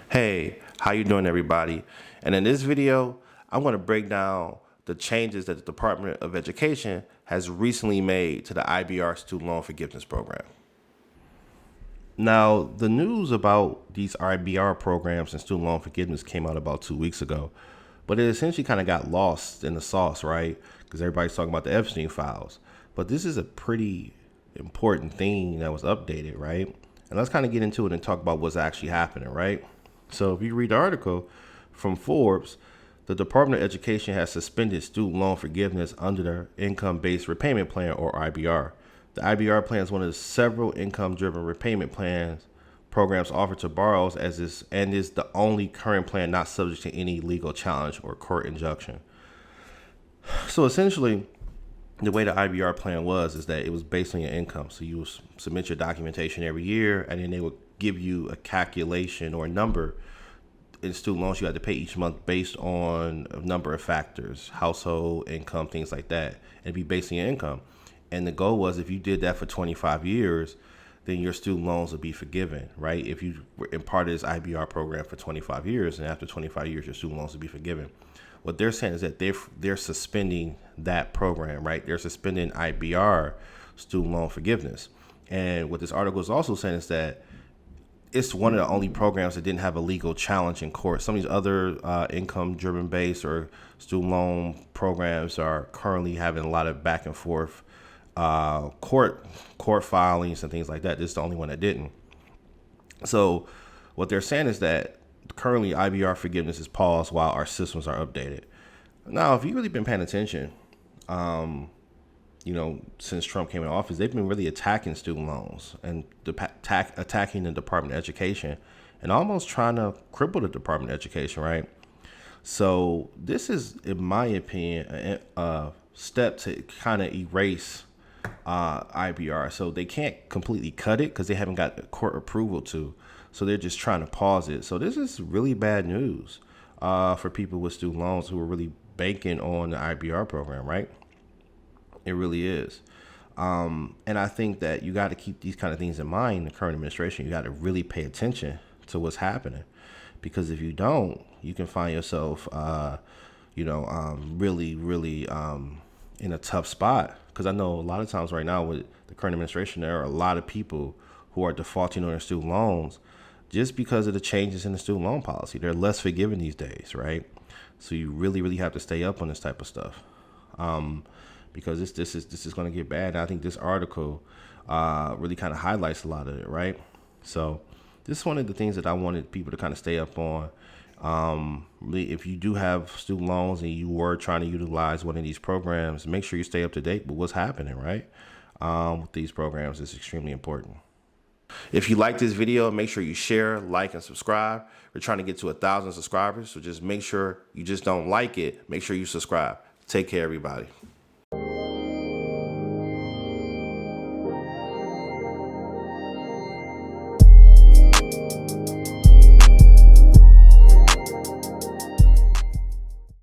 Hey, how you doing everybody? And in this video, I'm going to break down the changes that the Department of Education has recently made to the IBR student loan forgiveness program. Now, the news about these IBR programs and student loan forgiveness came out about 2 weeks ago, but it essentially kind of got lost in the sauce, right? Because everybody's talking about the Epstein files. But this is a pretty important thing that was updated, right? And let's kind of get into it and talk about what's actually happening, right? So if you read the article from Forbes, the Department of Education has suspended student loan forgiveness under the Income-Based Repayment Plan, or IBR. The IBR plan is one of the several income-driven repayment programs offered to borrowers is the only current plan not subject to any legal challenge or court injunction. So essentially, the way the IBR plan is that it was based on your income. So you submit your documentation every year, and then they would give you a calculation or a number in student loans you had to pay each month based on a number of factors, household income, things like that, and it'd be based on your income. And the goal was, if you did that for 25 years, then your student loans would be forgiven, right? If you were in part of this IBR program for 25 years, and after 25 years, your student loans would be forgiven. What they're saying is that they're suspending that program, right? They're suspending IBR, student loan forgiveness. And what this article is also saying is that it's one of the only programs that didn't have a legal challenge in court. Some of these other income-driven based or student loan programs are currently having a lot of back and forth court filings and things like that. This is the only one that didn't. So what they're saying is that currently IBR forgiveness is paused while our systems are updated. Now, if you've really been paying attention, since Trump came in office, they've been really attacking student loans and attacking the Department of Education and almost trying to cripple the Department of Education, right? So this is, in my opinion, a step to kind of erase IBR. So they can't completely cut it because they haven't got court approval to. So they're just trying to pause it. So this is really bad news for people with student loans who are really banking on the IBR program, right? It really is. And I think that you got to keep these kind of things in mind. The current administration, you got to really pay attention to what's happening, because if you don't, you can find yourself, really in a tough spot. Because I know a lot of times right now with the current administration, there are a lot of people who are defaulting on their student loans just because of the changes in the student loan policy. They're less forgiving these days, right? So you really, really have to stay up on this type of stuff. Because this is going to get bad. And I think this article really kind of highlights a lot of it, right? So this is one of the things that I wanted people to kind of stay up on. If you do have student loans and you were trying to utilize one of these programs, make sure you stay up to date with what's happening, right? With these programs is extremely important. If you like this video, make sure you share, like, and subscribe. We're trying to get to 1,000 subscribers, so just make sure you just don't like it. Make sure you subscribe. Take care, everybody.